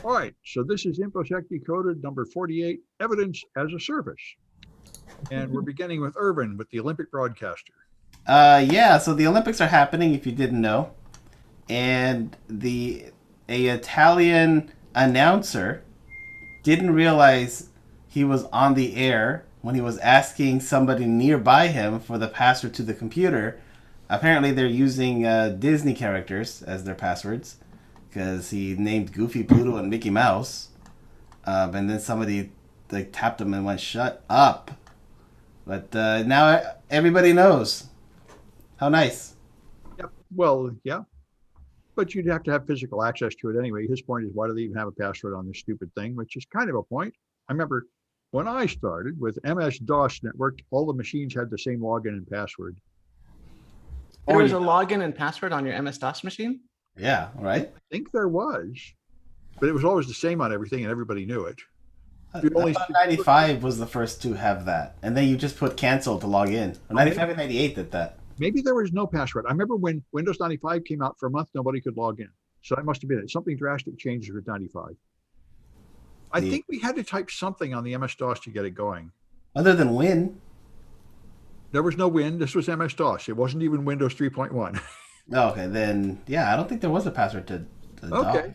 All right, so this is Infosec Decoded number 48, Evidence as a Service. And we're beginning with Irvin with the Olympic broadcaster. Yeah, so the Olympics are happening if you didn't know. And the a Italian announcer didn't realize he was on the air when he was asking somebody nearby him for the password to the computer. Apparently they're using Disney characters as their passwords because he named Goofy, Pluto, and Mickey Mouse. And then somebody like tapped him and went, "Shut up!" But now everybody knows. How nice. Yep. Well, yeah, but you'd have to have physical access to it anyway. His point is, why do they even have a password on this stupid thing? Which is kind of a point. I remember when I started with MS-DOS network, all the machines had the same login and password. There Or was you a know, login and password on your MS-DOS machine? yeah, right. I think there was, but it was always the same on everything, and everybody knew it. I You only thought 95 was the first to have that, and then you just put cancel to log in. Or oh, maybe, 95 and 98 did that. maybe there was no password. I remember when Windows 95 came out for a month, nobody could log in. So that must have been it. Something drastic changed with 95. I The think we had to type something on the MS-DOS to get it going. other than Win. There was no Win. This was MS-DOS. It wasn't even Windows 3.1. Oh, okay, then yeah, I don't think there was a password to Okay.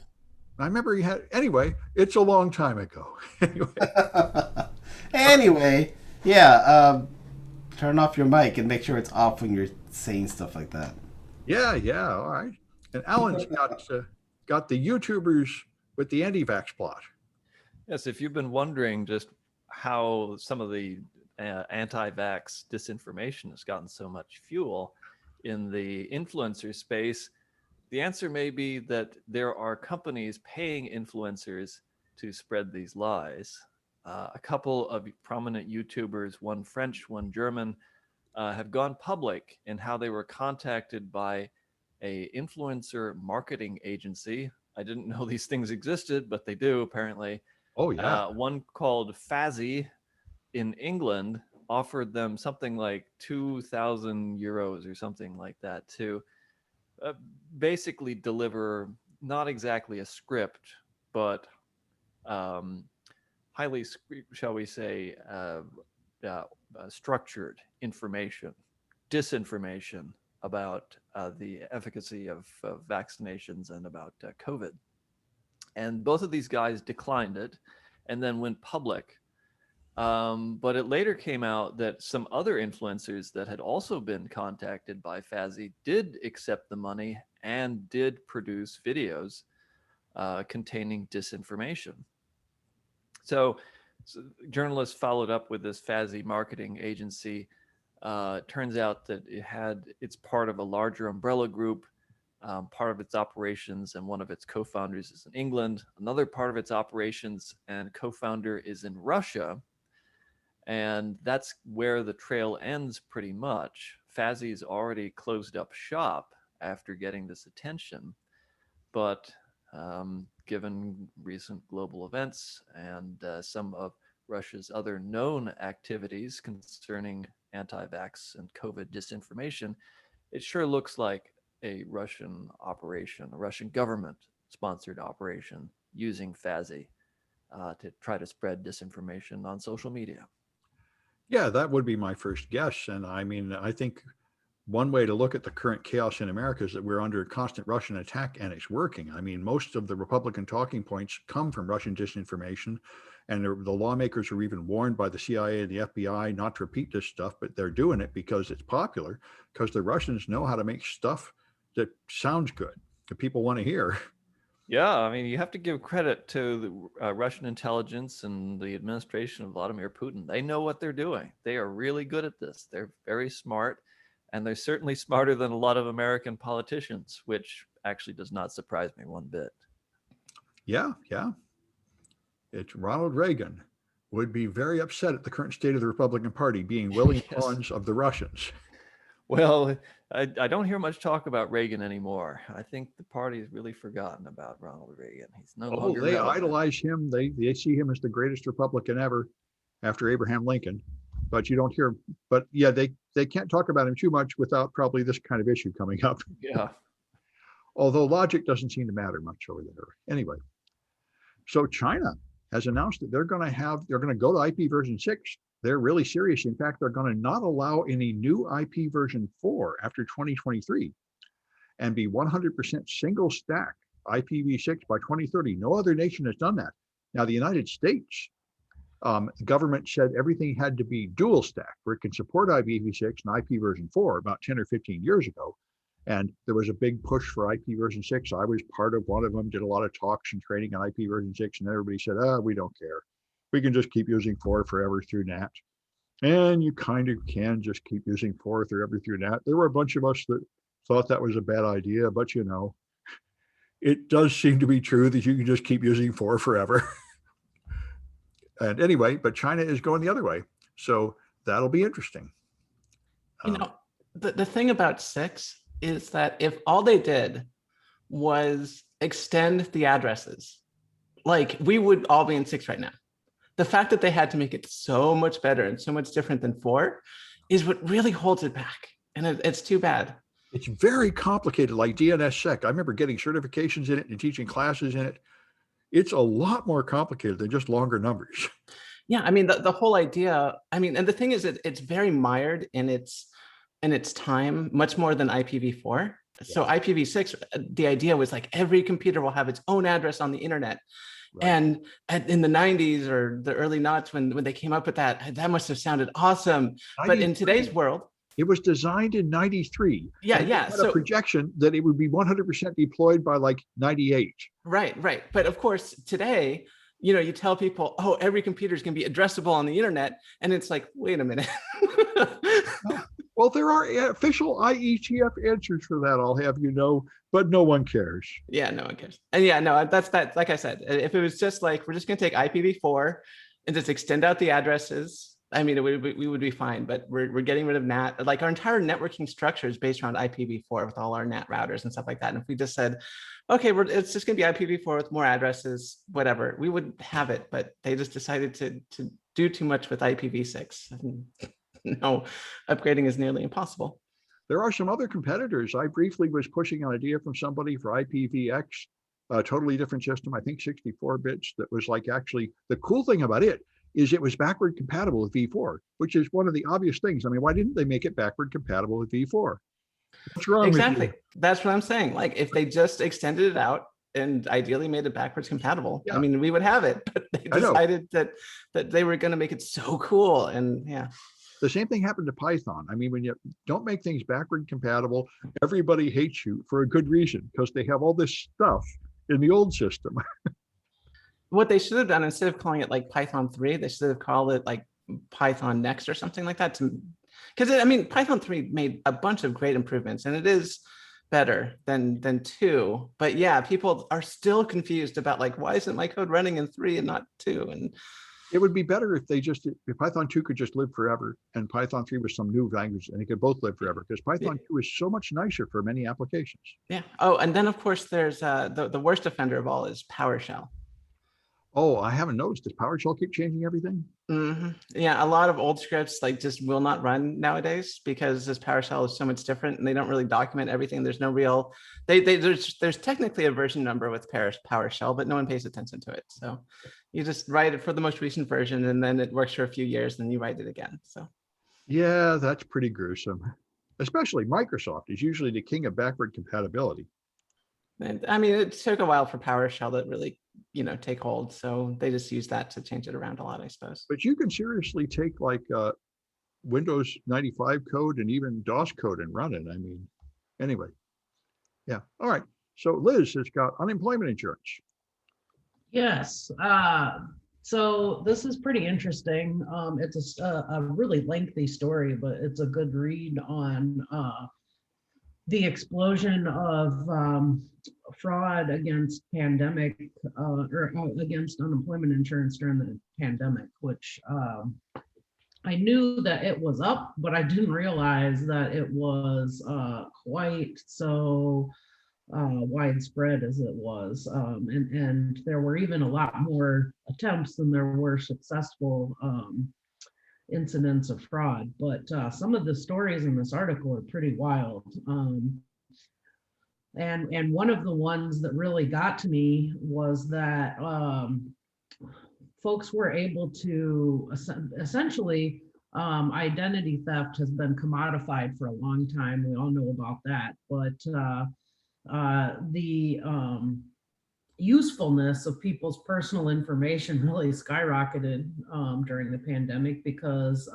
I remember you had, anyway, it's a long time ago. Anyway, DOS. Anyway, yeah, turn off your mic and make sure it's off when you're saying stuff like that. yeah, all right. And Alan's got the YouTubers with the anti-vax plot. Yes, if you've been wondering just how some of the anti-vax disinformation has gotten so much fuel in the influencer space, the answer may be that there are companies paying influencers to spread these lies. A couple of prominent YouTubers, one French, one German, have gone public in how they were contacted by a influencer marketing agency. I didn't know these things existed, but they do apparently. Oh, yeah. One called Fazzy in England offered them something like 2,000 euros or something like that to uh, basically deliver not exactly a script, but um, highly, shall we say, structured information, disinformation about the efficacy of vaccinations and about COVID. And both of these guys declined it and then went public. But it later came out that some other influencers that had also been contacted by Fazzy did accept the money and did produce videos containing disinformation. So, so journalists followed up with this Fazzy marketing agency. Turns out that it's part of a larger umbrella group. Part of its operations and one of its co-founders is in England. Another part of its operations and co-founder is in Russia. And that's where the trail ends pretty much. Fazzy's already closed up shop after getting this attention. But given recent global events and some of Russia's other known activities concerning anti vax and COVID disinformation, it sure looks like a Russian operation, a Russian government sponsored operation using Fazzy to try to spread disinformation on social media. Yeah, that would be my first guess. And I mean, I think one way to look at the current chaos in America is that we're under constant Russian attack and it's working. I mean, most of the Republican talking points come from Russian disinformation. And the lawmakers are even warned by the CIA and the FBI not to repeat this stuff, but they're doing it because it's popular, because the Russians know how to make stuff that sounds good, that people want to hear. Yeah, I mean, you have to give credit to the Russian intelligence and the administration of Vladimir Putin. They know what they're doing. They are really good at this. They're very smart, and they're certainly smarter than a lot of American politicians, which actually does not surprise me one bit. Yeah. It's Ronald Reagan would be very upset at the current state of the Republican Party being willing Yes. pawns of the Russians. Well, I don't hear much talk about Reagan anymore. I think the party's really forgotten about Ronald Reagan. He's no Oh, longer they relevant. idolize him. They see him as the greatest Republican ever after Abraham Lincoln. But you don't hear. But yeah, they can't talk about him too much without probably this kind of issue coming up. Yeah. Although logic doesn't seem to matter much over there. Anyway, So China has announced that they're going to go to IP version 6. They're really serious. In fact, they're going to not allow any new IP version 4 after 2023 and be 100% single stack IPv6 by 2030. No other nation has done that. Now, the United States, the government said everything had to be dual stack where it can support IPv6 and IP version 4 about 10 or 15 years ago. And there was a big push for IP version 6. I was part of one of them, did a lot of talks and training on IP version 6, and everybody said, we don't care. We can just keep using 4 forever through NAT. And you kind of can just keep using 4 forever through NAT. There were a bunch of us that thought that was a bad idea, but you know, it does seem to be true that you can just keep using 4 forever. And anyway, but China is going the other way. So that'll be interesting. You know, the thing about 6 is that if all they did was extend the addresses, like we would all be in 6 right now. The fact that they had to make it so much better and so much different than 4 is what really holds it back. And it's too bad. It's very complicated, like DNSSEC. I remember getting certifications in it and teaching classes in it. It's a lot more complicated than just longer numbers. Yeah, I mean, the whole idea, I mean, and the thing is, it's very mired in its time, much more than IPv4. Yeah. So IPv6, the idea was like every computer will have its own address on the internet. Right. And in the 90s or the early noughts, when they came up with that must have sounded awesome. But in today's world, it was designed in 93. Yeah. So a projection that it would be 100% deployed by like 98. Right. But of course, today, you know, you tell people, oh, every computer is going to be addressable on the internet. And it's like, wait a minute. Well, there are official IETF answers for that, I'll have you know, but no one cares. Yeah, no one cares. And yeah, no, that's that. Like I said, if it was just like, we're just going to take IPv4 and just extend out the addresses, I mean, we would be fine, but we're getting rid of NAT. Like our entire networking structure is based around IPv4 with all our NAT routers and stuff like that. And if we just said, okay, it's just going to be IPv4 with more addresses, whatever, we would have it. But they just decided to do too much with IPv6. And no, upgrading is nearly impossible. There are some other competitors. I briefly was pushing an idea from somebody for IPvX, a totally different system, I think 64 bits, that was like actually, the cool thing about it is it was backward compatible with v4, which is one of the obvious things. I mean, why didn't they make it backward compatible with v4? What's wrong exactly. with you? That's what I'm saying. Like if they just extended it out and ideally made it backwards compatible, yeah. I mean, we would have it, but they decided that they were going to make it so cool. And yeah. The same thing happened to Python. I mean, when you don't make things backward compatible, everybody hates you for a good reason, because they have all this stuff in the old system. What they should have done, instead of calling it like Python 3, they should have called it like Python Next or something like that. Because I mean, Python 3 made a bunch of great improvements, and it is better than 2. But yeah, people are still confused about like, why isn't my code running in 3 and not 2? And it would be better if if Python 2 could just live forever, and Python 3 was some new language, and it could both live forever, because Python 2 is so much nicer for many applications. Yeah. Oh, and then of course there's the worst offender of all is PowerShell. Oh, I haven't noticed. Does PowerShell keep changing everything? Mm-hmm. Yeah, a lot of old scripts like just will not run nowadays because this PowerShell is so much different, and they don't really document everything. There's no real. There's technically a version number with PowerShell, but no one pays attention to it. So you just write it for the most recent version, and then it works for a few years, and then you write it again. So yeah, that's pretty gruesome. Especially Microsoft is usually the king of backward compatibility. And I mean, it took a while for PowerShell to really, take hold. So they just use that to change it around a lot, I suppose. But you can seriously take like Windows 95 code and even DOS code and run it. I mean, anyway. Yeah. All right. So Liz has got unemployment insurance. Yes. So this is pretty interesting. It's a really lengthy story, but it's a good read on the explosion of fraud against pandemic or against unemployment insurance during the pandemic, which I knew that it was up, but I didn't realize that it was quite so widespread as it was. And there were even a lot more attempts than there were successful incidents of fraud. But some of the stories in this article are pretty wild. And one of the ones that really got to me was that folks were able to essentially, identity theft has been commodified for a long time. We all know about that, but the usefulness of people's personal information really skyrocketed during the pandemic because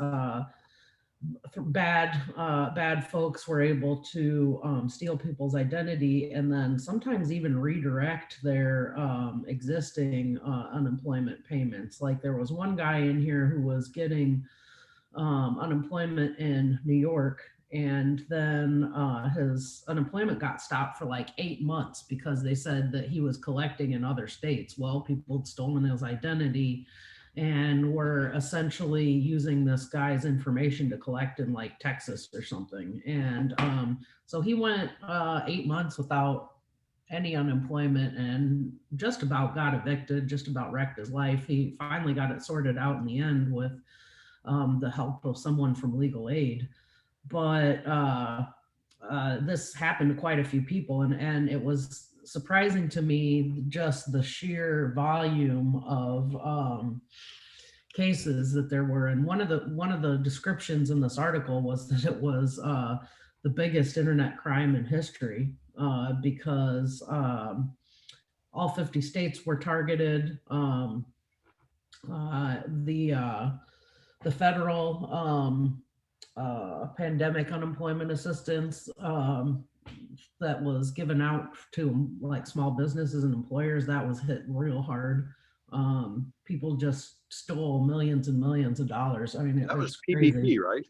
bad folks were able to steal people's identity and then sometimes even redirect their existing unemployment payments. Like there was one guy in here who was getting unemployment in New York, and then his unemployment got stopped for like 8 months because they said that he was collecting in other states. Well, people had stolen his identity and were essentially using this guy's information to collect in like Texas or something. And so he went 8 months without any unemployment and just about got evicted, just about wrecked his life. He finally got it sorted out in the end with the help of someone from legal aid. But this happened to quite a few people, and it was surprising to me just the sheer volume of cases that there were. And one of the descriptions in this article was that it was the biggest internet crime in history because all 50 states were targeted. The federal pandemic unemployment assistance that was given out to like small businesses and employers, that was hit real hard. People just stole millions and millions of dollars. I mean, That was crazy. PPP, right?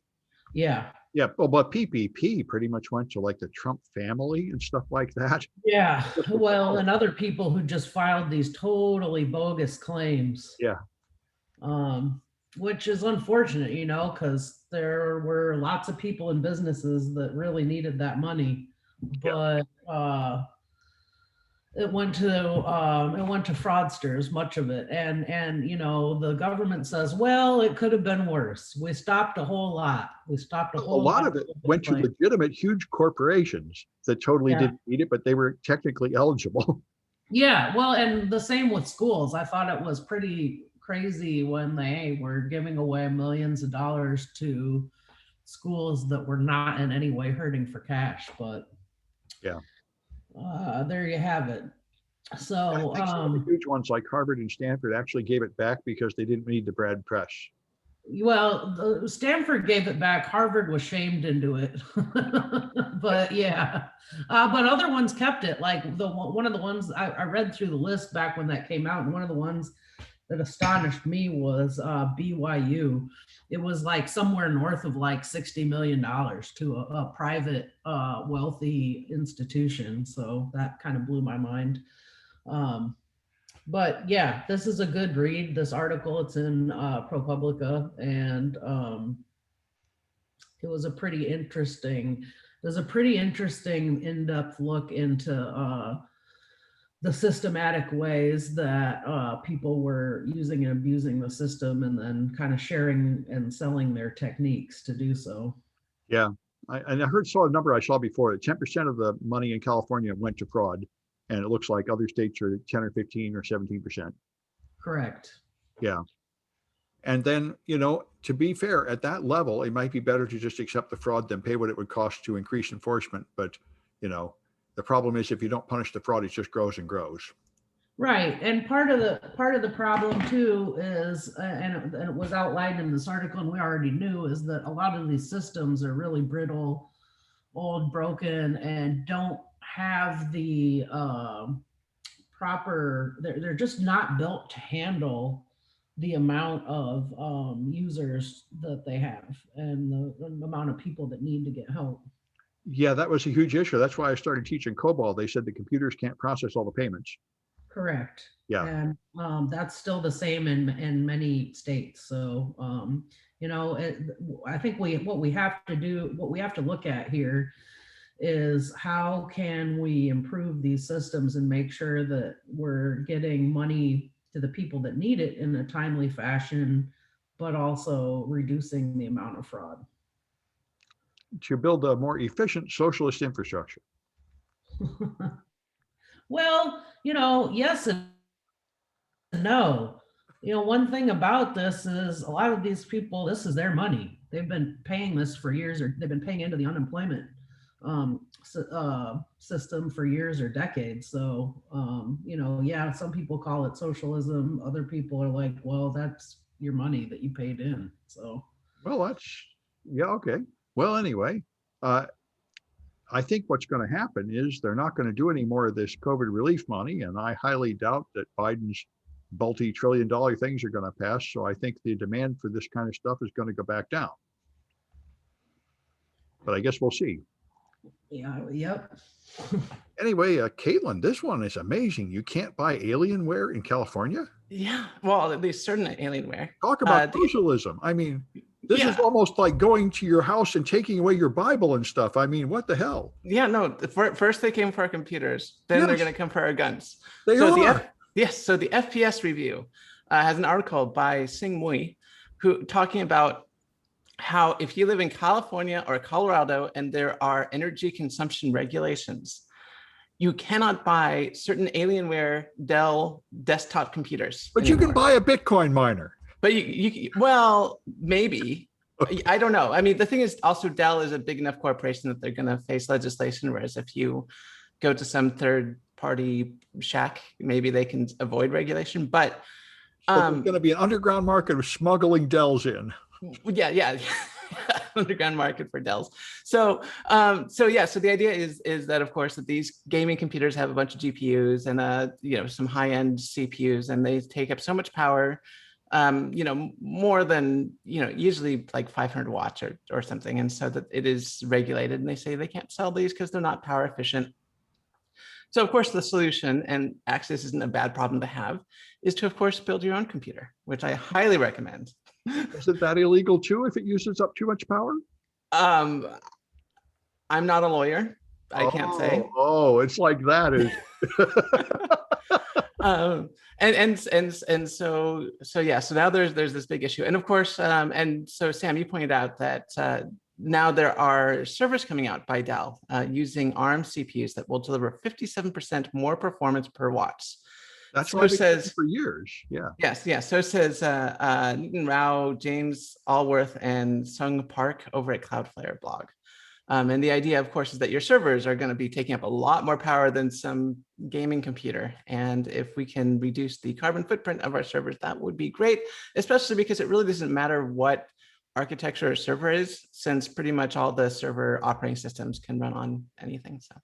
Yeah. Yeah, well, but PPP pretty much went to like the Trump family and stuff like that. Yeah. Well, and other people who just filed these totally bogus claims. Yeah. Which is unfortunate, because there were lots of people and businesses that really needed that money, but it went to fraudsters, much of it, and the government says, well, it could have been worse. We stopped a whole lot. A lot of it went to legitimate huge corporations that totally didn't need it, but they were technically eligible. Yeah, well, and the same with schools. I thought it was pretty crazy when they were giving away millions of dollars to schools that were not in any way hurting for cash, but there you have it. So I think some of the huge ones like Harvard and Stanford actually gave it back because they didn't need the bad press. Well, Stanford gave it back. Harvard was shamed into it. But but other ones kept it. Like one of the ones I read through the list back when that came out, and one of the ones that astonished me was BYU. It was like somewhere north of like $60 million to a private wealthy institution. So that kind of blew my mind. But yeah, this is a good read. This article, it's in ProPublica, and it was a pretty interesting in-depth look into the systematic ways that people were using and abusing the system, and then kind of sharing and selling their techniques to do so. Yeah, I saw a number I saw before that 10% of the money in California went to fraud, and it looks like other states are 10 or 15 or 17%. Correct. Yeah. And then, to be fair, at that level, it might be better to just accept the fraud than pay what it would cost to increase enforcement. But, the problem is if you don't punish the fraud, it just grows and grows. Right. And part of the problem too is, and it was outlined in this article and we already knew, is that a lot of these systems are really brittle, old, broken, and don't have the proper, they're just not built to handle the amount of users that they have and the amount of people that need to get help. Yeah, that was a huge issue. That's why I started teaching COBOL. They said the computers can't process all the payments. Correct. Yeah. And that's still the same in many states. So, I think what we have to look at here is how can we improve these systems and make sure that we're getting money to the people that need it in a timely fashion, but also reducing the amount of fraud. To build a more efficient socialist infrastructure. Well, yes and no. One thing about this is a lot of these people, this is their money. They've been paying this for years, or they've been paying into the unemployment system for years or decades. So, yeah, some people call it socialism. Other people are like, well, that's your money that you paid in. So, Well, yeah, okay. Well, anyway, uh, I think what's going to happen is they're not going to do any more of this COVID relief money. And I highly doubt that Biden's multi-trillion-dollar things are going to pass. So I think the demand for this kind of stuff is going to go back down. But I guess we'll see. yeah, yep. Anyway, Kaitlyn, this one is amazing. You can't buy Alienware in California? Yeah, well, at least certain Alienware. Talk about socialism. I mean, this is almost like going to your house and taking away your Bible and stuff. I mean, what the hell? Yeah, no, first they came for our computers, then they're going to come for our guns. They are. So the FPS review has an article by Sing Mui, who talking about how if you live in California or Colorado and there are energy consumption regulations, you cannot buy certain Alienware Dell desktop computers. But anymore. You can buy a Bitcoin miner. But well, maybe. I don't know. I mean, the thing is also Dell is a big enough corporation that they're going to face legislation, whereas if you go to some third party shack, maybe they can avoid regulation. But there's going to be an underground market of smuggling Dells in. Yeah. Underground market for Dells. So the idea is that of course that these gaming computers have a bunch of GPUs and some high-end CPUs, and they take up so much power, more than usually like 500 watts or something, and so that it is regulated, and they say they can't sell these because they're not power efficient. So of course the solution, and actually this isn't a bad problem to have, is to of course build your own computer, which I highly recommend. Isn't that illegal too if it uses up too much power? I'm not a lawyer. I can't say. Oh, it's like that. So now there's this big issue, and of course, and so Sam, you pointed out that now there are servers coming out by Dell using ARM CPUs that will deliver 57% more performance per watts. That's what it says for years. Yeah. Yes. So it says Nitin Rao, James Allworth, and Sung Park over at Cloudflare blog. And the idea, of course, is that your servers are going to be taking up a lot more power than some gaming computer. And if we can reduce the carbon footprint of our servers, that would be great, especially because it really doesn't matter what architecture a server is, since pretty much all the server operating systems can run on anything. So.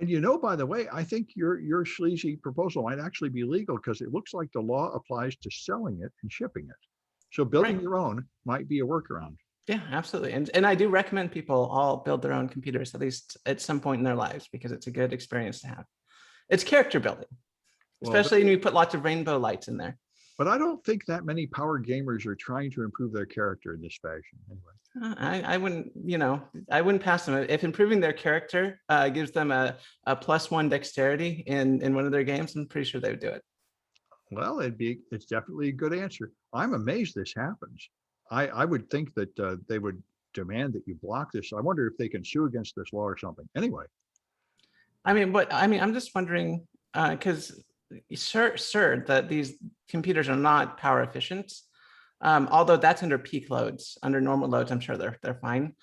And by the way, I think your sleazy proposal might actually be legal because it looks like the law applies to selling it and shipping it. So building your own might be a workaround. Yeah, absolutely. And I do recommend people all build their own computers, at least at some point in their lives, because it's a good experience to have. It's character building, especially when you put lots of rainbow lights in there. But I don't think that many power gamers are trying to improve their character in this fashion. Anyway, I wouldn't pass them. If improving their character gives them a +1 dexterity in one of their games, I'm pretty sure they would do it. Well, it's definitely a good answer. I'm amazed this happens. I would think that they would demand that you block this. I wonder if they can sue against this law or something. Anyway. I'm just wondering, because sure, that these computers are not power efficient. Although that's under peak loads. Under normal loads, I'm sure they're fine.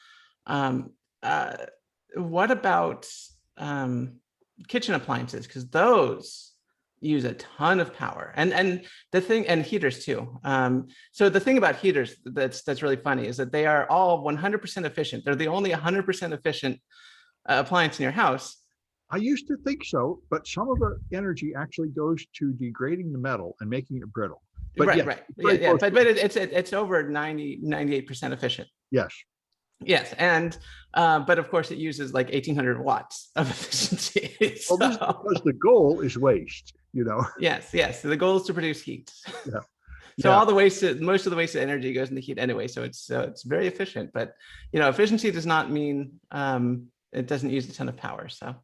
What about kitchen appliances? Because those use a ton of power, and heaters too. So the thing about heaters that's really funny is that they are all 100% efficient. They're the only 100% efficient appliance in your house. I used to think so, but some of the energy actually goes to degrading the metal and making it brittle. But right. But it's over 98% efficient. Yes, and but of course it uses like 1800 watts of efficiency. Well, this is because the goal is waste, Yes. So the goal is to produce heat. Yeah. So most of the wasted energy goes into heat anyway. So it's very efficient, but efficiency does not mean it doesn't use a ton of power. So.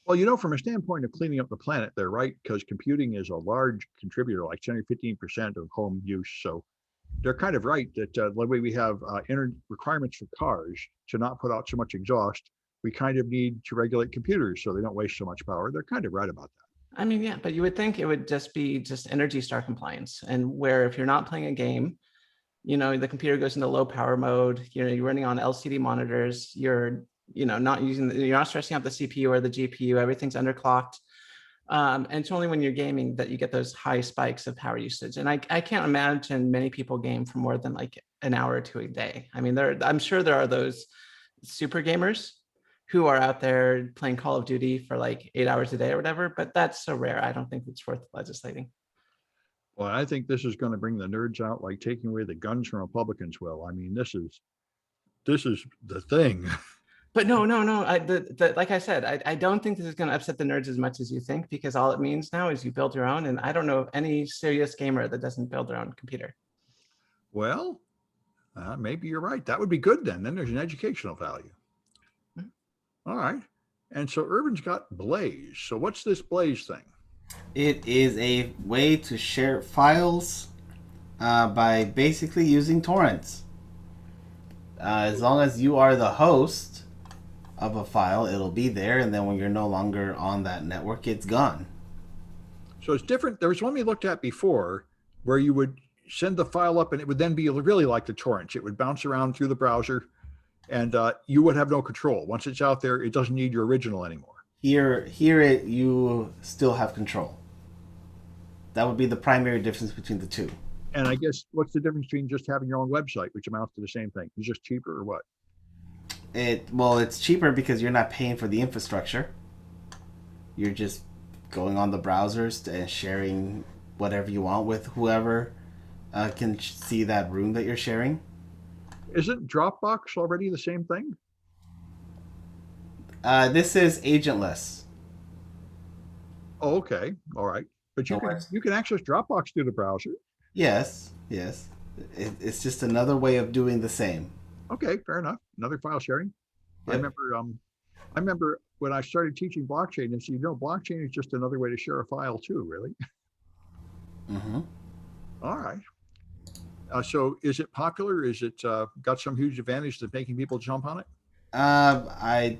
Well, from a standpoint of cleaning up the planet, they're right, because computing is a large contributor, like 10 or 15% of home use. So they're kind of right that the way we have requirements for cars to not put out so much exhaust, we kind of need to regulate computers so they don't waste so much power. They're kind of right about that. I mean, yeah, but you would think it would just be just Energy Star compliance, and where if you're not playing a game, the computer goes into low power mode, you're running on LCD monitors, you're not stressing out the CPU or the GPU, everything's underclocked. And it's only when you're gaming that you get those high spikes of power usage. And I can't imagine many people game for more than like an hour or two a day. I mean, I'm sure there are those super gamers who are out there playing Call of Duty for like 8 hours a day or whatever, but that's so rare. I don't think it's worth legislating. Well, I think this is going to bring the nerds out like taking away the guns from Republicans will. I mean, this is the thing. But no. Like I said, I don't think this is going to upset the nerds as much as you think, because all it means now is you build your own. And I don't know of any serious gamer that doesn't build their own computer. Well, maybe you're right. That would be good then. Then there's an educational value. All right. And so Irvin's got Blaze. So what's this Blaze thing? It is a way to share files by basically using torrents. As long as you are the host of a file, it'll be there, and then when you're no longer on that network, it's gone. So it's different. There was one we looked at before where you would send the file up and it would then be really like the torrents. It would bounce around through the browser and you would have no control. Once it's out there, it doesn't need your original anymore. Here, you still have control. That would be the primary difference between the two. And I guess what's the difference between just having your own website, which amounts to the same thing? It's just cheaper or what? It's cheaper because you're not paying for the infrastructure. You're just going on the browsers and sharing whatever you want with whoever can see that room that you're sharing. Isn't Dropbox already the same thing? This is agentless. Oh, okay. All right. But you can access Dropbox through the browser. Yes. It's just another way of doing the same. Okay, fair enough. Another file sharing. Yep. I remember when I started teaching blockchain, and blockchain is just another way to share a file too, really. Mm-hmm. All right. So is it popular? Is it got some huge advantage that's making people jump on it? I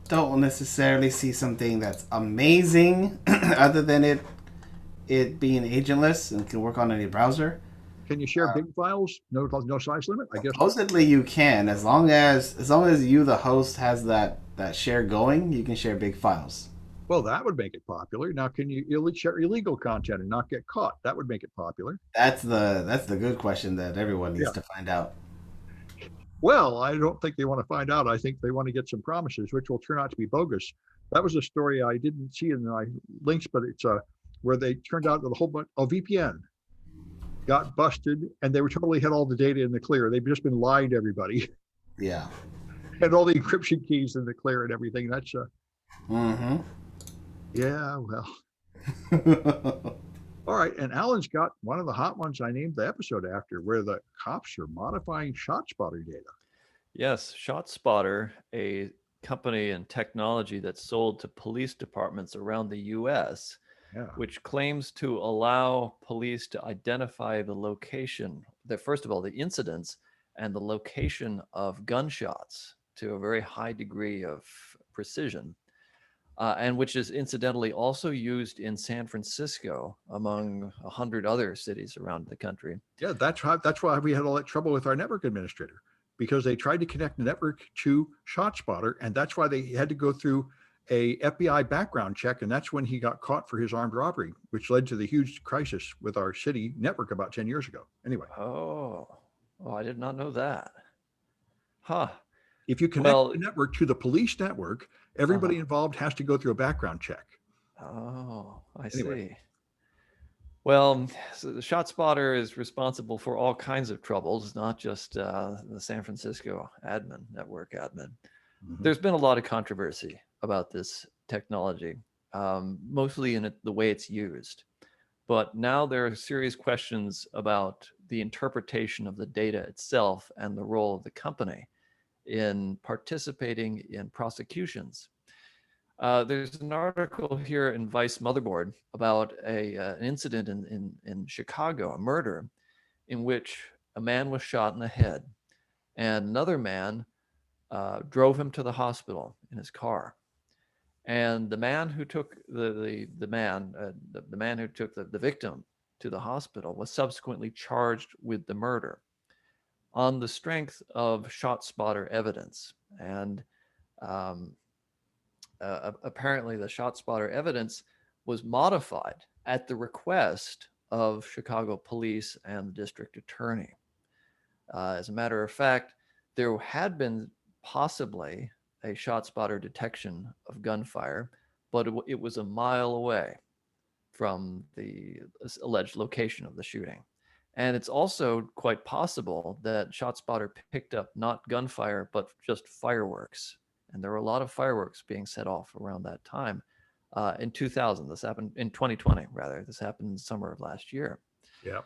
don't necessarily see something that's amazing other than it being agentless and can work on any browser. Can you share big files? No size limit, I guess. Supposedly you can, as long as you, the host, has that share going, you can share big files. Well, that would make it popular. Now, can you share illegal content and not get caught? That would make it popular. That's the good question that everyone needs to find out. Well, I don't think they want to find out. I think they want to get some promises, which will turn out to be bogus. That was a story I didn't see in my links, but it's where they turned out that a whole bunch of VPN got busted and they were totally had all the data in the clear. They've just been lying to everybody. Yeah. And all the encryption keys in the clear and everything. That's mm-hmm. Yeah, well. All right. And Alan's got one of the hot ones I named the episode after, where the cops are modifying ShotSpotter data. Yes, ShotSpotter, a company and technology that's sold to police departments around the US, which claims to allow police to identify the location, first of all, the incidents and the location of gunshots to a very high degree of precision, and which is incidentally also used in San Francisco, among 100 other cities around the country. Yeah, that's why we had all that trouble with our network administrator, because they tried to connect the network to ShotSpotter, and that's why they had to go through a FBI background check, and that's when he got caught for his armed robbery, which led to the huge crisis with our city network about 10 years ago. Anyway. Oh, I did not know that. Huh. If you connect the network to the police network, everybody involved has to go through a background check. Oh, I see. Well, so the ShotSpotter is responsible for all kinds of troubles, not just the San Francisco network admin. Mm-hmm. There's been a lot of controversy about this technology, mostly in the way it's used. But now there are serious questions about the interpretation of the data itself and the role of the company in participating in prosecutions. There's an article here in Vice Motherboard about an incident in Chicago, a murder, in which a man was shot in the head, and another man drove him to the hospital in his car. And the man who took the man who took the victim to the hospital was subsequently charged with the murder on the strength of shot spotter evidence. And apparently the shot spotter evidence was modified at the request of Chicago police and the district attorney. As a matter of fact, there had been possibly a shot spotter detection of gunfire, but it was a mile away from the alleged location of the shooting. And it's also quite possible that ShotSpotter picked up not gunfire, but just fireworks. And there were a lot of fireworks being set off around that time in 2000. This happened in 2020, rather. This happened in the summer of last year. Yeah.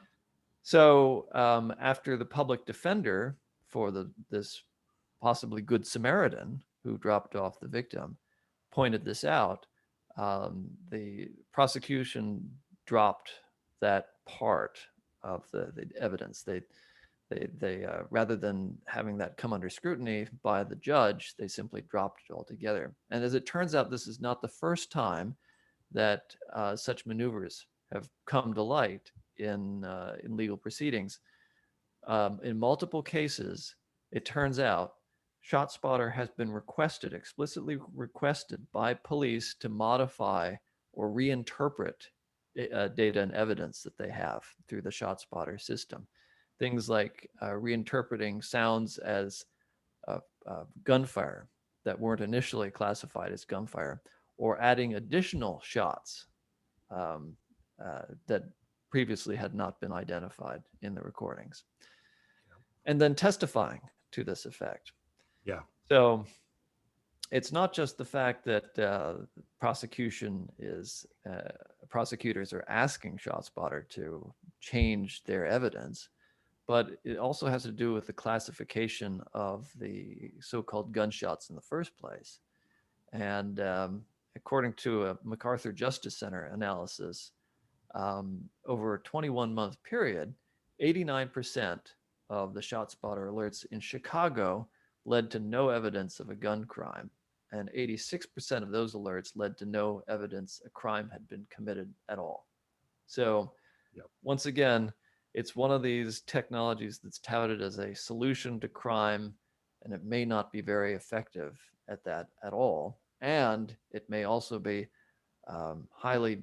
So after the public defender for this possibly good Samaritan who dropped off the victim pointed this out, the prosecution dropped that part of the evidence. They rather than having that come under scrutiny by the judge, they simply dropped it altogether. And as it turns out, this is not the first time that such maneuvers have come to light in legal proceedings. In multiple cases, it turns out ShotSpotter has been explicitly requested by police to modify or reinterpret data and evidence that they have through the ShotSpotter system. Things like reinterpreting sounds as gunfire that weren't initially classified as gunfire, or adding additional shots that previously had not been identified in the recordings, and then testifying to this effect. Yeah. So it's not just the fact that prosecutors are asking ShotSpotter to change their evidence, but it also has to do with the classification of the so-called gunshots in the first place. And according to a MacArthur Justice Center analysis, over a 21-month period, 89% of the ShotSpotter alerts in Chicago led to no evidence of a gun crime, and 86% of those alerts led to no evidence a crime had been committed at all. So once again, it's one of these technologies that's touted as a solution to crime, and it may not be very effective at that at all. And it may also be highly,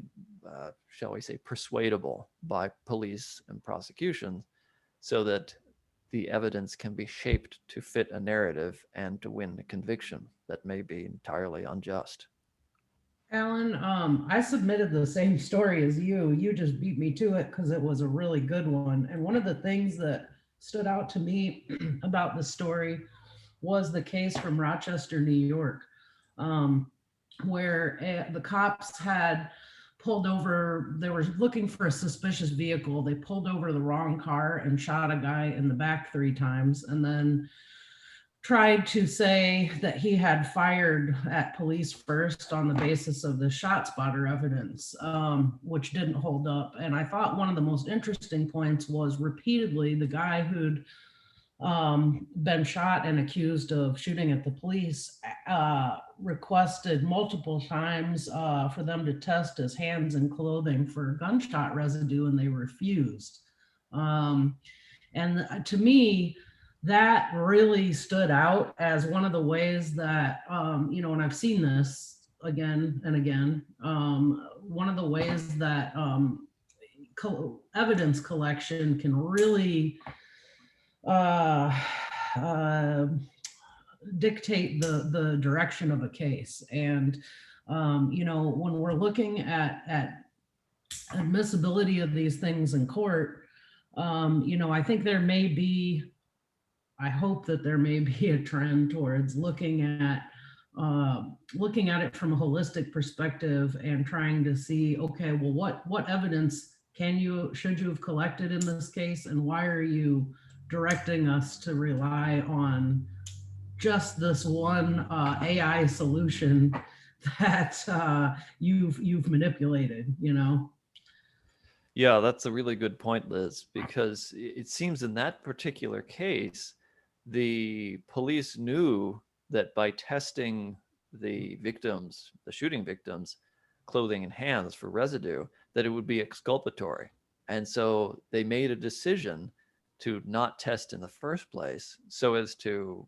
shall we say, persuadable by police and prosecutions, so that the evidence can be shaped to fit a narrative and to win a conviction that may be entirely unjust. Alan, I submitted the same story as you. You just beat me to it because it was a really good one. And one of the things that stood out to me about the story was the case from Rochester, New York, where the cops had pulled over. They were looking for a suspicious vehicle. They pulled over the wrong car and shot a guy in the back 3 times, and then tried to say that he had fired at police first on the basis of the ShotSpotter evidence, which didn't hold up. And I thought one of the most interesting points was repeatedly the guy who'd been shot and accused of shooting at the police requested multiple times for them to test his hands and clothing for gunshot residue, and they refused. And to me, that really stood out as one of the ways that, and I've seen this again and again, one of the ways that evidence collection can really dictate the direction of a case. And, when we're looking at admissibility of these things in court, I think I hope that there may be a trend towards looking at it from a holistic perspective and trying to see, okay, well, what evidence should you have collected in this case, and why are you directing us to rely on just this one AI solution that you've manipulated, Yeah, that's a really good point, Liz, because it seems in that particular case, the police knew that by testing the victims, the shooting victims, clothing and hands for residue, that it would be exculpatory. And so they made a decision to not test in the first place so as to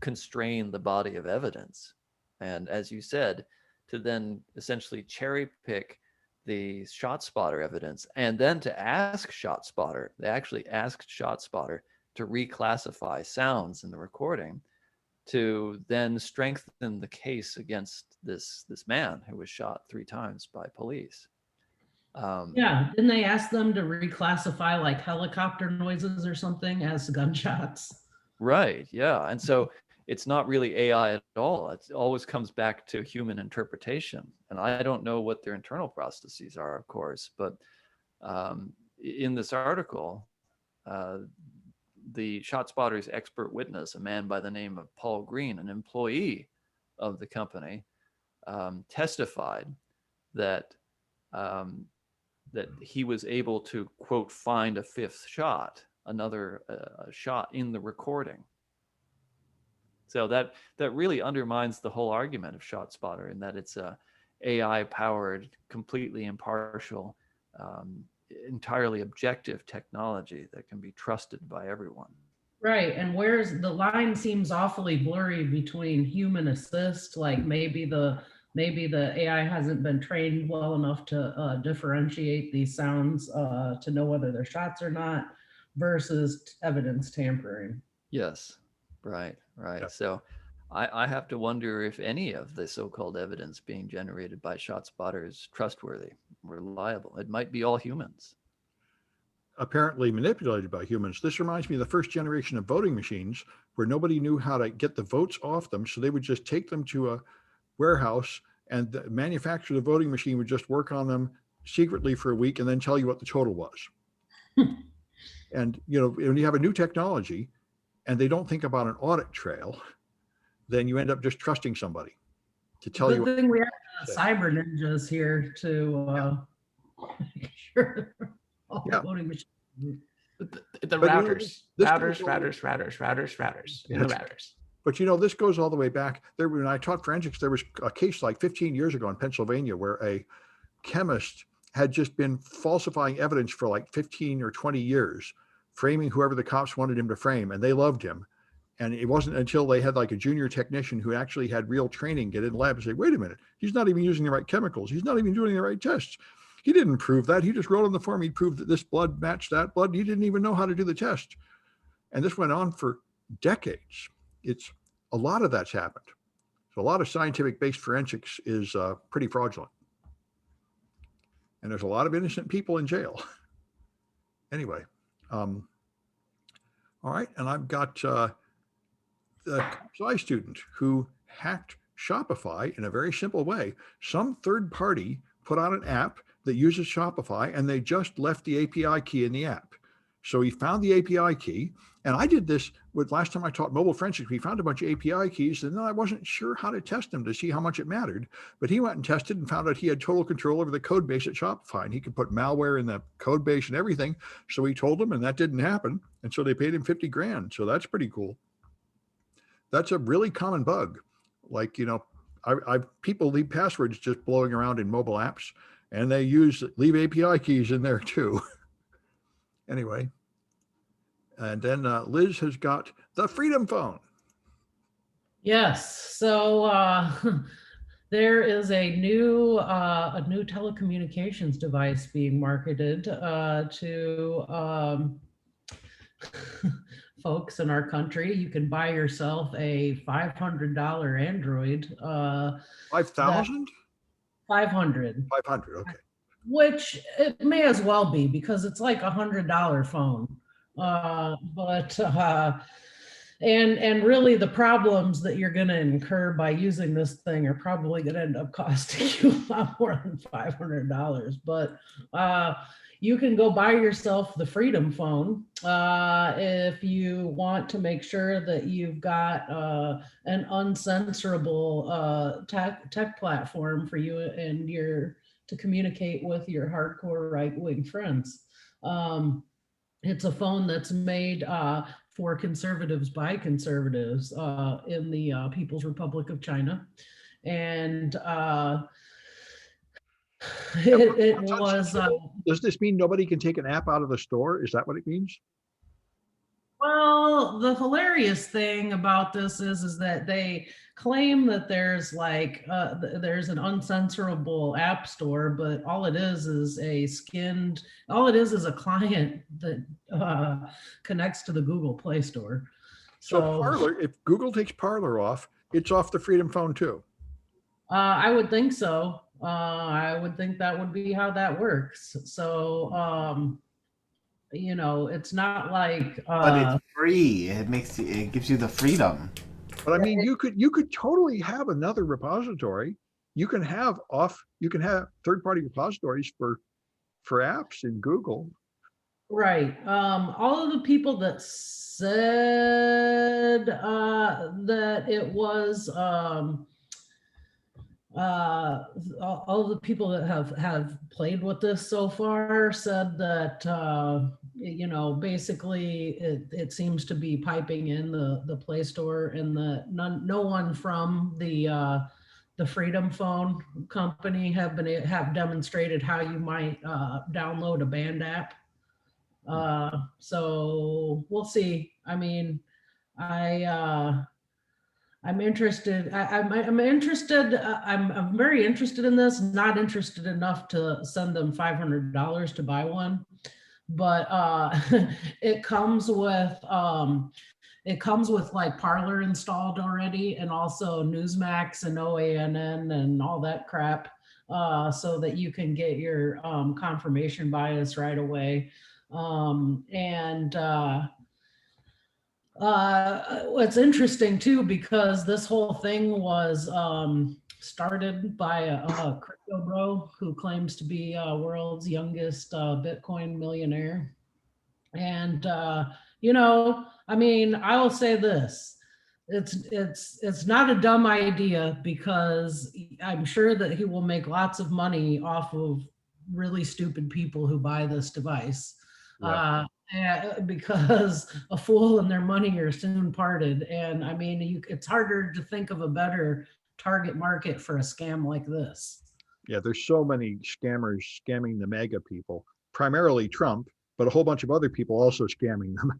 constrain the body of evidence. And as you said, to then essentially cherry pick the ShotSpotter evidence, and then to ask ShotSpotter, they actually asked ShotSpotter to reclassify sounds in the recording to then strengthen the case against this man who was shot 3 times by police. Yeah, didn't they ask them to reclassify like helicopter noises or something as gunshots? Right, yeah. And so it's not really AI at all. It always comes back to human interpretation. And I don't know what their internal processes are, of course, but in this article, the ShotSpotter's expert witness, a man by the name of Paul Green, an employee of the company, testified that that he was able to, quote, find a 5th shot, another shot in the recording. So that really undermines the whole argument of ShotSpotter, in that it's a AI-powered, completely impartial, entirely objective technology that can be trusted by everyone. Right, and where's the line seems awfully blurry between human assist, like maybe the AI hasn't been trained well enough to differentiate these sounds to know whether they're shots or not, versus evidence tampering. Yes, right. Yeah. So I have to wonder if any of the so-called evidence being generated by ShotSpotter is trustworthy, reliable. It might be all humans. Apparently manipulated by humans. This reminds me of the first generation of voting machines where nobody knew how to get the votes off them. So they would just take them to a warehouse, and the manufacturer of the voting machine would just work on them secretly for a week and then tell you what the total was. And, you know, when you have a new technology and they don't think about an audit trail, then you end up just trusting somebody to tell you. Good thing we have cyber ninjas here to make sure all the voting machines. The routers, in the routers. But you know, this goes all the way back. There, when I taught forensics, there was a case like 15 years ago in Pennsylvania where a chemist had just been falsifying evidence for like 15 or 20 years, framing whoever the cops wanted him to frame, and they loved him. And it wasn't until they had like a junior technician who actually had real training get in the lab and say, wait a minute, he's not even using the right chemicals. He's not even doing the right tests. He didn't prove that. He just wrote on the form, he proved that this blood matched that blood. He didn't even know how to do the test. And this went on for decades. It's a lot of that's happened. So a lot of scientific based forensics is pretty fraudulent. And there's a lot of innocent people in jail. Anyway, all right. And I've got the PSI student who hacked Shopify in a very simple way. Some third party put out an app that uses Shopify, and they just left the API key in the app. So he found the API key, and I did this with last time I taught mobile forensics. We found a bunch of API keys, and then I wasn't sure how to test them to see how much it mattered. But he went and tested and found out he had total control over the code base at Shopify, and he could put malware in the code base and everything. So he told them, and that didn't happen. And so they paid him 50 grand. So that's pretty cool. That's a really common bug. Like, you know, people leave passwords just blowing around in mobile apps, and they leave API keys in there too. Anyway, and then Liz has got the Freedom Phone. Yes, so there is a new telecommunications device being marketed to folks in our country. You can buy yourself a $500 Android. 5,000? 500. 500, okay. Which it may as well be, because it's like $100 phone. And really the problems that you're going to incur by using this thing are probably going to end up costing you a lot more than $500. But you can go buy yourself the Freedom Phone if you want to make sure that you've got an uncensorable tech platform for you and to communicate with your hardcore right-wing friends. It's a phone that's made for conservatives by conservatives in the People's Republic of China. And it was Does this mean nobody can take an app out of the store? Is that what it means? well, the hilarious thing about this is that they claim that there's like there's an uncensorable app store, but all it is a client that connects to the Google Play Store. So Parler, if Google takes Parler off, it's off the Freedom Phone too. I would think so. I would think that would be how that works. So, you know, it's not like. But it's free. It gives you the freedom. But I mean, you could totally have another repository. You can have third-party repositories for apps in Google. Right. All of the people that said that it was all the people that have played with this so far said that you know, basically it seems to be piping in the Play Store, and no one from the Freedom Phone company have demonstrated how you might download a banned app. So we'll see. I mean, I'm interested. I'm interested. I'm very interested in this. Not interested enough to send them $500 to buy one, but it comes with like Parler installed already, and also Newsmax and OANN and all that crap, so that you can get your confirmation bias right away. It's interesting too, because this whole thing was started by a crypto bro who claims to be world's youngest Bitcoin millionaire. And you know, I mean, I will say this. It's not a dumb idea, because I'm sure that he will make lots of money off of really stupid people who buy this device. Yeah. Because a fool and their money are soon parted. And I mean, it's harder to think of a better target market for a scam like this. Yeah, there's so many scammers scamming the MAGA people, primarily Trump, but a whole bunch of other people also scamming them.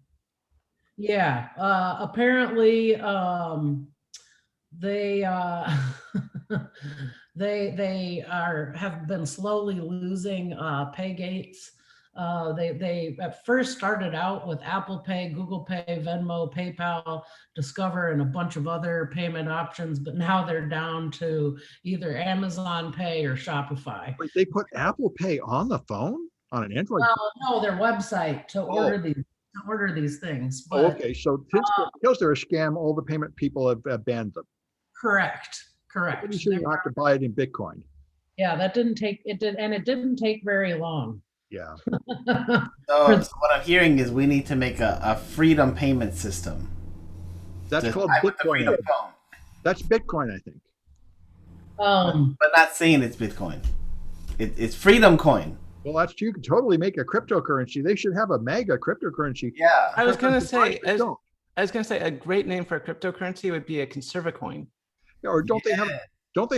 Yeah, apparently they they have been slowly losing pay gates. They at first started out with Apple Pay, Google Pay, Venmo, PayPal, Discover, and a bunch of other payment options, but now they're down to either Amazon Pay or Shopify. Wait, they put Apple Pay on the phone, on an Android? Well, no, their website to order these things. But, okay, so because they're a scam, all the payment people have banned them. Correct. Pretty soon you have to buy it in Bitcoin. Yeah, that didn't take very long. Yeah. So what I'm hearing is we need to make a freedom payment system. That's called Bitcoin. That's Bitcoin, I think. But not saying it's Bitcoin. It's Freedom Coin. Well, you can totally make a cryptocurrency. They should have a mega cryptocurrency. Yeah. I was gonna say a great name for a cryptocurrency would be a conservacoin. Yeah, or don't they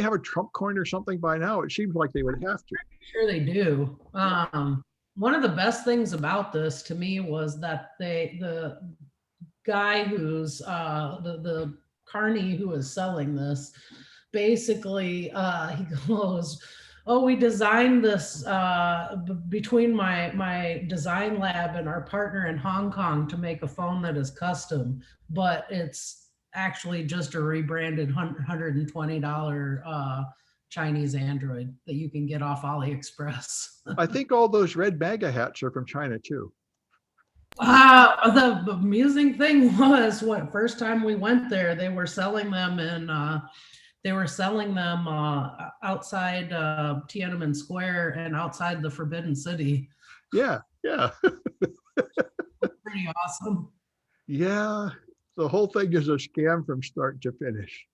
have a Trump coin or something by now? It seems like they would have to. Sure they do. One of the best things about this to me was that the guy who's the carney who is selling this, basically he goes, oh, we designed this between my design lab and our partner in Hong Kong to make a phone that is custom, but it's actually just a rebranded $120 Chinese Android that you can get off AliExpress. I think all those red MAGA hats are from China too. The amusing thing was, first time we went there, they were selling them outside Tiananmen Square and outside the Forbidden City. Yeah. Pretty awesome. Yeah. The whole thing is a scam from start to finish.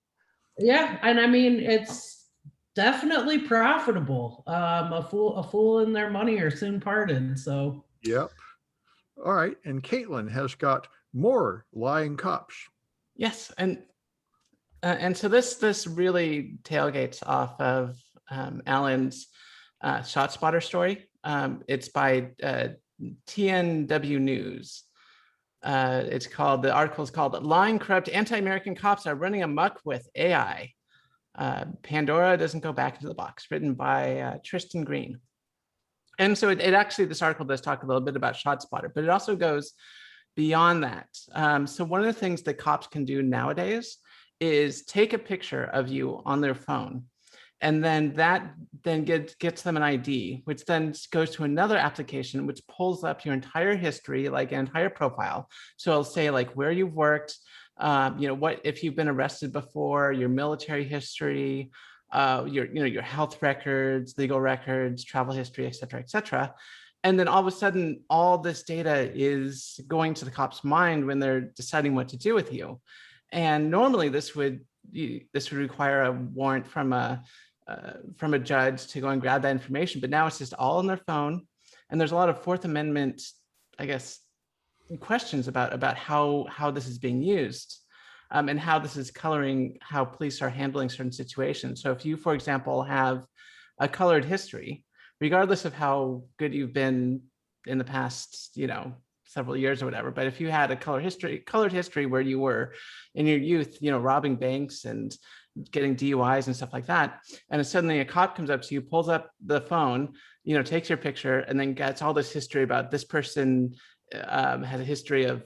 Yeah, and I mean, it's definitely profitable. A fool and their money are soon parted. So. Yep. All right. And Kaitlyn has got more lying cops. Yes, and so this really tailgates off of Alan's ShotSpotter story. It's by TNW News. The article is called "Lying Corrupt Anti-American Cops Are Running Amok with AI." Pandora doesn't go back into the box, written by Tristan Green. And so it actually, this article does talk a little bit about ShotSpotter, but it also goes beyond that. So one of the things that cops can do nowadays is take a picture of you on their phone, and then that gets them an ID, which then goes to another application, which pulls up your entire history, like an entire profile. So it'll say like where you've worked, what if you've been arrested before, your military history, your health records, legal records, travel history, et cetera. And then all of a sudden, all this data is going to the cop's mind when they're deciding what to do with you. And normally this would require a warrant from a judge to go and grab that information, but now it's just all on their phone. And there's a lot of Fourth Amendment, I guess, questions about how this is being used, and how this is coloring how police are handling certain situations. So if you, for example, have a colored history, regardless of how good you've been in the past, several years or whatever, but if you had a colored history where you were in your youth, robbing banks and getting DUIs and stuff like that, and then suddenly a cop comes up to you, pulls up the phone, takes your picture, and then gets all this history about this person, has a history of,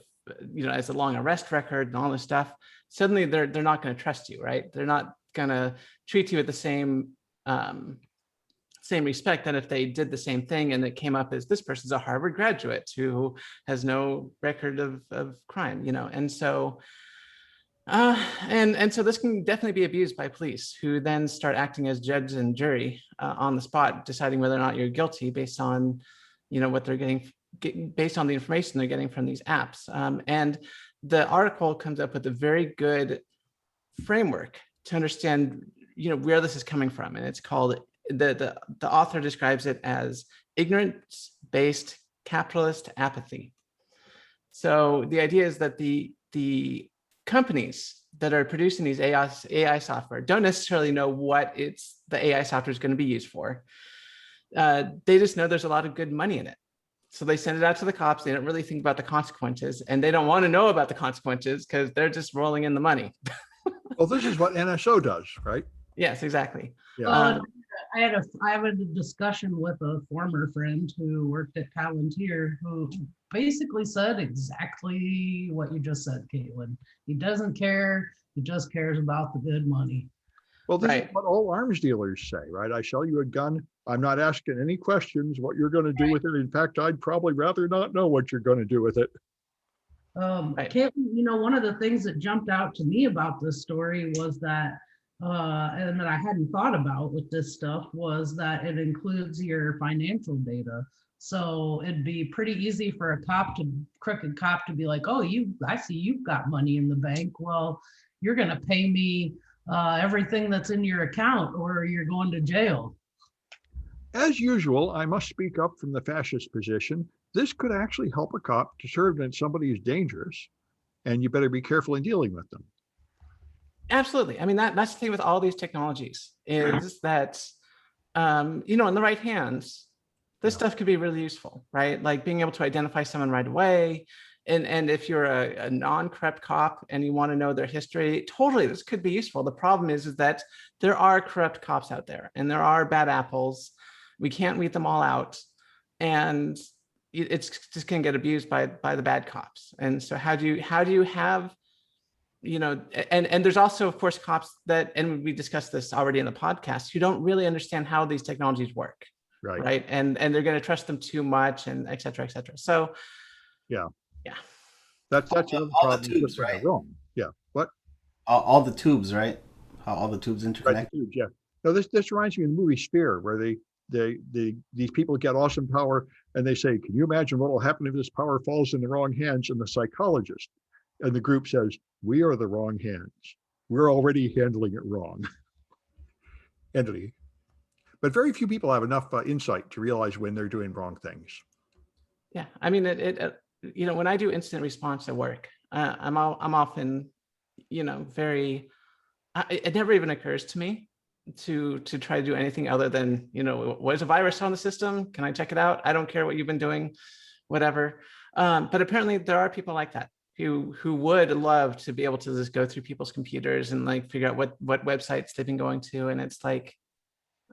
has a long arrest record and all this stuff. Suddenly they're not going to trust you, right? They're not going to treat you with the same respect than if they did the same thing and it came up as this person's a Harvard graduate who has no record of crime, and so and so this can definitely be abused by police, who then start acting as judge and jury on the spot, deciding whether or not you're guilty based on what they're getting based on the information they're getting from these apps. And the article comes up with a very good framework to understand where this is coming from, and it's called, the author describes it as ignorance-based capitalist apathy. So the idea is that the companies that are producing these AI software don't necessarily know what the AI software is going to be used for. They just know there's a lot of good money in it. So they send it out to the cops. They don't really think about the consequences, and they don't want to know about the consequences because they're just rolling in the money. Well, this is what NSO does, right? Yes, exactly. Yeah. I had a discussion with a former friend who worked at Palantir, who basically said exactly what you just said, Kaitlyn. He doesn't care. He just cares about the good money. Well, this is what all arms dealers say, right? I sell you a gun. I'm not asking any questions what you're going to do with it. In fact, I'd probably rather not know what you're going to do with it. Kaitlyn, one of the things that jumped out to me about this story was that, and that I hadn't thought about with this stuff, was that it includes your financial data. So it'd be pretty easy for a crooked cop to be like, oh, I see you've got money in the bank. Well, you're going to pay me everything that's in your account or you're going to jail. As usual, I must speak up from the fascist position. This could actually help a cop determine that somebody is dangerous, and you better be careful in dealing with them. Absolutely. I mean, that's the thing with all these technologies is that, in the right hands, this stuff could be really useful, right? Like being able to identify someone right away. And if you're a non-corrupt cop and you want to know their history, totally, this could be useful. The problem is that there are corrupt cops out there and there are bad apples. We can't weed them all out. And it's just going to get abused by the bad cops. And so how do you have, and there's also, of course, cops that, and we discussed this already in the podcast, who don't really understand how these technologies work. Right. And they're going to trust them too much, and et cetera, et cetera. So yeah. That's all the tubes, right? Wrong. Yeah. What? All the tubes, right? How all the tubes interconnect. Right, the tubes, yeah. No, this reminds me of the movie Sphere, where these people get awesome power, and they say, "Can you imagine what will happen if this power falls in the wrong hands?" And the psychologist and the group says, "We are the wrong hands. We're already handling it wrong." Entity. But very few people have enough insight to realize when they're doing wrong things. Yeah, I mean, when I do incident response at work, I'm often, very. It never even occurs to me to try to do anything other than, what is a virus on the system? Can I check it out? I don't care what you've been doing, whatever. But apparently there are people like that who would love to be able to just go through people's computers and like figure out what websites they've been going to. And it's like,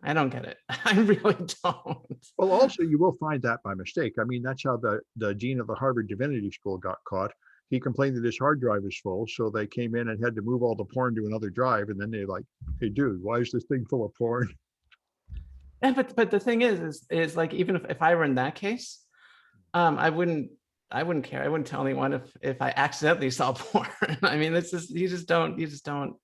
I don't get it. I really don't. Well, also, you will find that by mistake. I mean, that's how the dean of the Harvard Divinity School got caught. He complained that his hard drive was full, so they came in and had to move all the porn to another drive. And then they like, hey, dude, why is this thing full of porn? Yeah, but the thing is like, even if I were in that case, I wouldn't care. I wouldn't tell anyone if I accidentally saw porn. I mean, it's just you just don't.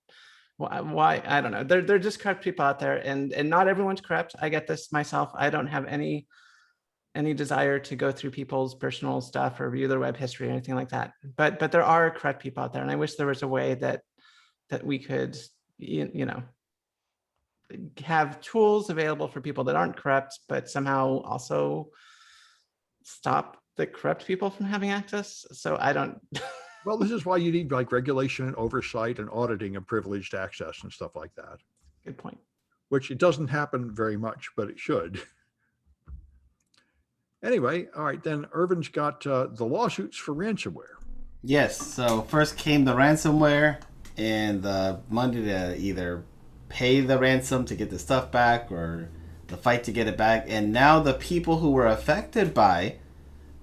Why? I don't know. They're just corrupt people out there, and not everyone's corrupt. I get this myself. I don't have any desire to go through people's personal stuff or review their web history or anything like that. But there are corrupt people out there, and I wish there was a way that we could, have tools available for people that aren't corrupt, but somehow also stop the corrupt people from having access. So I don't. Well, this is why you need like regulation and oversight and auditing of privileged access and stuff like that. Good point. Which it doesn't happen very much, but it should. Anyway, all right, then Irvin's got the lawsuits for ransomware. Yes, so first came the ransomware and the money to either pay the ransom to get the stuff back or the fight to get it back. And now the people who were affected by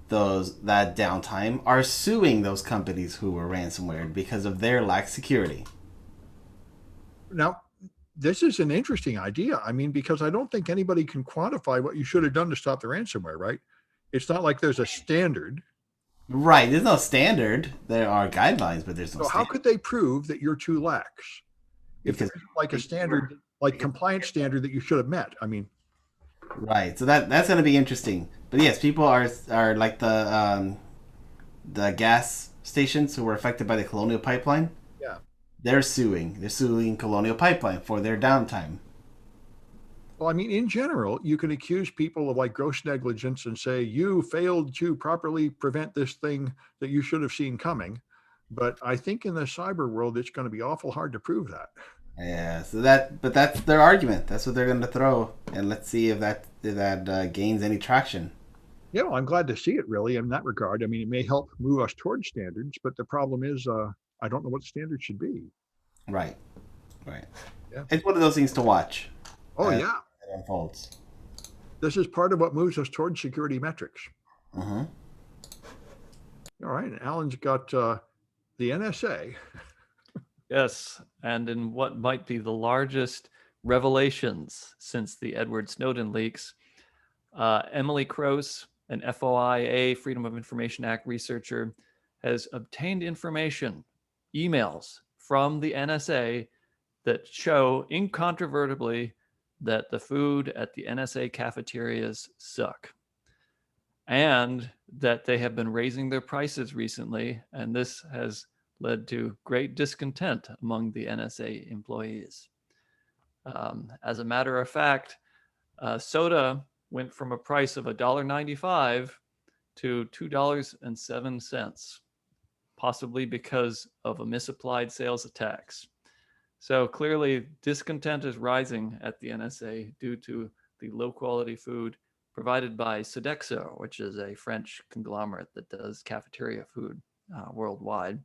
that downtime are suing those companies who were ransomware because of their lack of security. Now, this is an interesting idea. I mean, because I don't think anybody can quantify what you should have done to stop the ransomware, right? It's not like there's a standard. Right, there's no standard. There are guidelines, but there's no So standard. how could they prove that you're too lax? If there's like a standard, like compliance standard that you should have met. I mean, right. So that's going to be interesting. But yes, people are like the gas stations who were affected by the Colonial Pipeline. yeah. They're suing Colonial Pipeline for their downtime. Well, I mean, in general, you can accuse people of like gross negligence and say you failed to properly prevent this thing that you should have seen coming. But I think in the cyber world, it's going to be awful hard to prove that. Yeah, so that's their argument. That's what they're going to throw, and let's see if that gains any traction. Yeah, well, I'm glad to see it really in that regard. I mean, it may help move us towards standards, but the problem is I don't know what the standards should be. Right. Yeah. It's one of those things to watch. Oh, yeah. It unfolds. This is part of what moves us towards security metrics. Uh-huh. All right. And Alan's got the NSA. Yes, and in what might be the largest revelations since the Edward Snowden leaks, Emily Kroos, an FOIA, Freedom of Information Act researcher, has obtained information, emails from the NSA that show incontrovertibly that the food at the NSA cafeterias suck, and that they have been raising their prices recently, and this has led to great discontent among the NSA employees. As a matter of fact, soda went from a price of $1.95 to $2.07, possibly because of a misapplied sales tax. So clearly discontent is rising at the NSA due to the low quality food provided by Sodexo, which is a French conglomerate that does cafeteria food worldwide.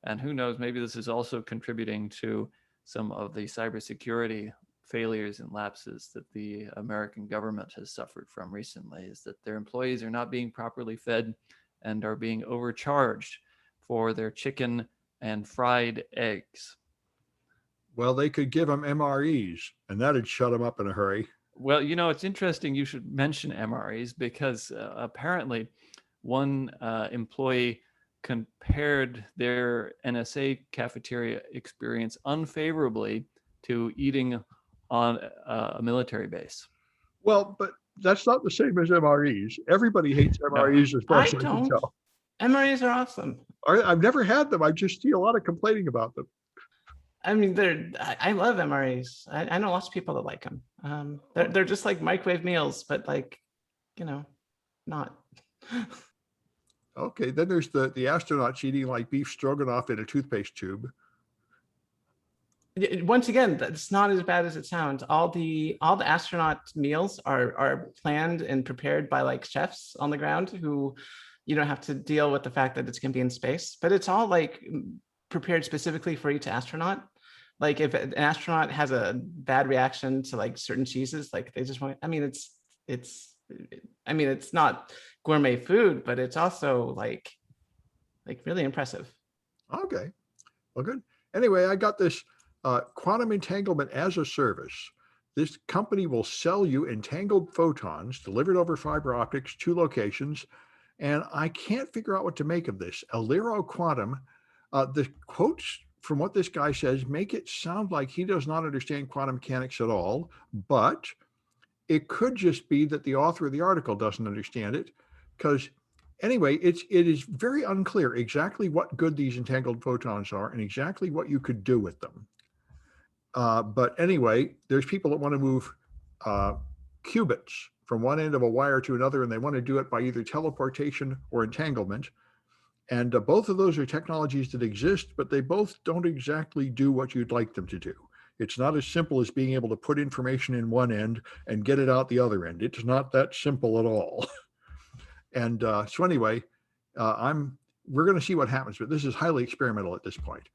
And who knows, maybe this is also contributing to some of the cybersecurity failures and lapses that the American government has suffered from recently, is that their employees are not being properly fed and are being overcharged for their chicken and fried eggs. Well, they could give them MREs and that'd shut them up in a hurry. Well, it's interesting you should mention MREs because apparently one employee compared their NSA cafeteria experience unfavorably to eating on a military base. Well, but that's not the same as MREs. Everybody hates MREs as far as I can tell. MREs are awesome. I've never had them. I just see a lot of complaining about them. I mean, I love MREs. I know lots of people that like them. They're just like microwave meals, but like, not. Okay, then there's the astronauts eating like beef stroganoff in a toothpaste tube. Once again, that's not as bad as it sounds. All the astronaut meals are planned and prepared by like chefs on the ground who you don't have to deal with the fact that it's going to be in space, but it's all like prepared specifically for each astronaut. Like if an astronaut has a bad reaction to like certain cheeses, like they just want, I mean, it's not gourmet food, but it's also like really impressive. Okay, well, good. Anyway, I got this quantum entanglement as a service. This company will sell you entangled photons delivered over fiber optics to locations. And I can't figure out what to make of this. Alero Quantum, the quotes from what this guy says make it sound like he does not understand quantum mechanics at all, but it could just be that the author of the article doesn't understand it, because anyway, it is very unclear exactly what good these entangled photons are and exactly what you could do with them. But anyway, there's people that want to move qubits from one end of a wire to another, and they want to do it by either teleportation or entanglement. And both of those are technologies that exist, but they both don't exactly do what you'd like them to do. It's not as simple as being able to put information in one end and get it out the other end. It's not that simple at all. And so anyway, we're going to see what happens, but this is highly experimental at this point.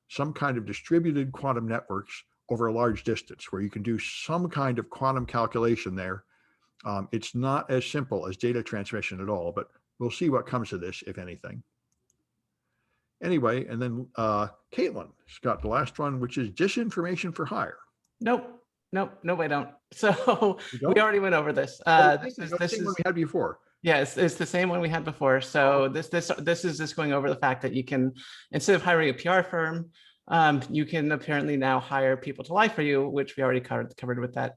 Some kind of distributed quantum networks over a large distance where you can do some kind of quantum calculation there. It's not as simple as data transmission at all, but we'll see what comes of this, if anything. Anyway, and then Kaitlyn's got the last one, which is disinformation for hire. Nope, I don't. So we already went over this. This is what we had before. Yes, it's the same one we had before. So this is just going over the fact that you can, instead of hiring a PR firm, you can apparently now hire people to lie for you, which we already covered with that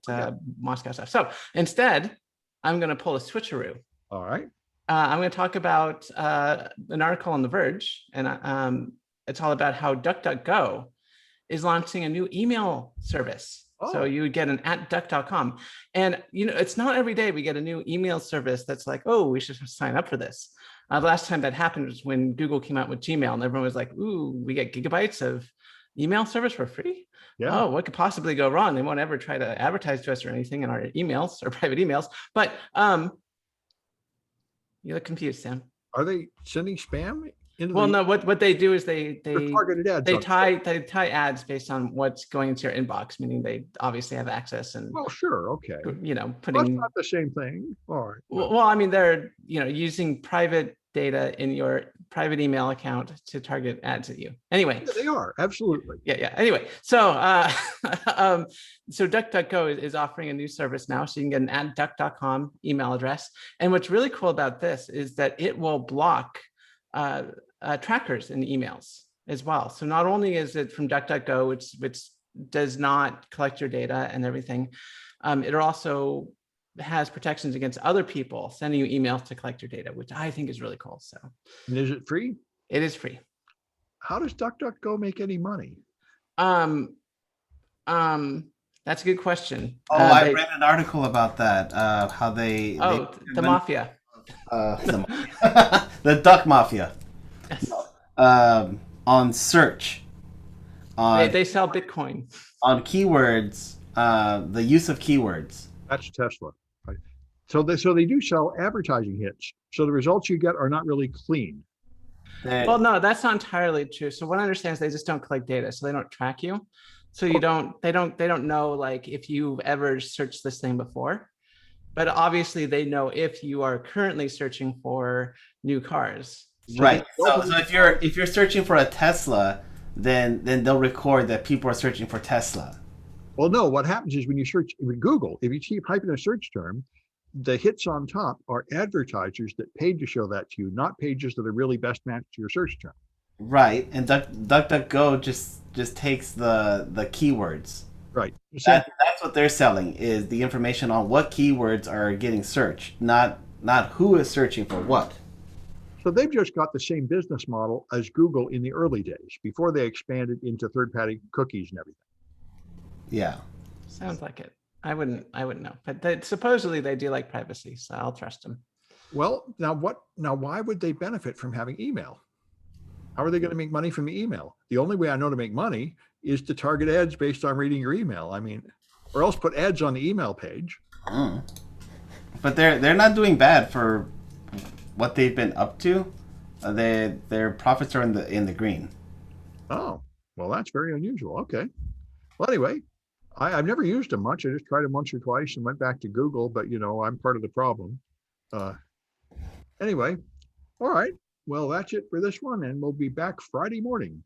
Moscow stuff. So instead, I'm going to pull a switcheroo. All right. I'm going to talk about an article on The Verge, and it's all about how DuckDuckGo is launching a new email service. So you would get an @duck.com. And, it's not every day we get a new email service that's like, oh, we should sign up for this. The last time that happened was when Google came out with Gmail, and everyone was like, ooh, we get gigabytes of email service for free? Yeah. Oh, what could possibly go wrong? They won't ever try to advertise to us or anything in our emails or private emails. But you look confused, Sam. Are they sending spam? Well, no. What they do is they targeted ads. They tie ads based on what's going into your inbox, meaning they obviously have access and. Oh, sure, okay. Putting. That's not the same thing. All right. Well, I mean, they're using private data in your private email account to target ads at you. Anyway. Yeah, they are absolutely. Yeah. Anyway, so so DuckDuckGo is offering a new service now, so you can get an @duck.com email address. And what's really cool about this is that it will block trackers in emails as well. So not only is it from DuckDuckGo, which does not collect your data and everything, it also has protections against other people sending you emails to collect your data, which I think is really cool. So, and is it free? It is free. How does DuckDuckGo make any money? That's a good question. I read an article about that. How they the mafia. The duck mafia. Yes. On search. They sell Bitcoin. On keywords, the use of keywords. That's Tesla. Right? So they do sell advertising hits. So the results you get are not really clean. Well, no, that's not entirely true. So what I understand is they just don't collect data, so they don't track you. So they don't know like if you've ever searched this thing before. But obviously they know if you are currently searching for new cars. Right. So if you're searching for a Tesla, then they'll record that people are searching for Tesla. Well, no, what happens is when you search with Google, if you keep typing a search term, the hits on top are advertisers that paid to show that to you, not pages that are really best matched to your search term. Right. And DuckDuckGo just takes the keywords. Right. That's what they're selling, is the information on what keywords are getting searched, not who is searching for what. So they've just got the same business model as Google in the early days, before they expanded into third-party cookies and everything. Yeah. Sounds like it. I wouldn't know. But supposedly they do like privacy, so I'll trust them. Well, now why would they benefit from having email? How are they going to make money from the email? The only way I know to make money is to target ads based on reading your email. I mean, or else put ads on the email page. But they're not doing bad for what they've been up to. Their profits are in the green. Oh, well, that's very unusual. Okay. Well, anyway, I've never used them much. I just tried them once or twice and went back to Google, but I'm part of the problem. Anyway, all right. Well, that's it for this one, and we'll be back Friday morning.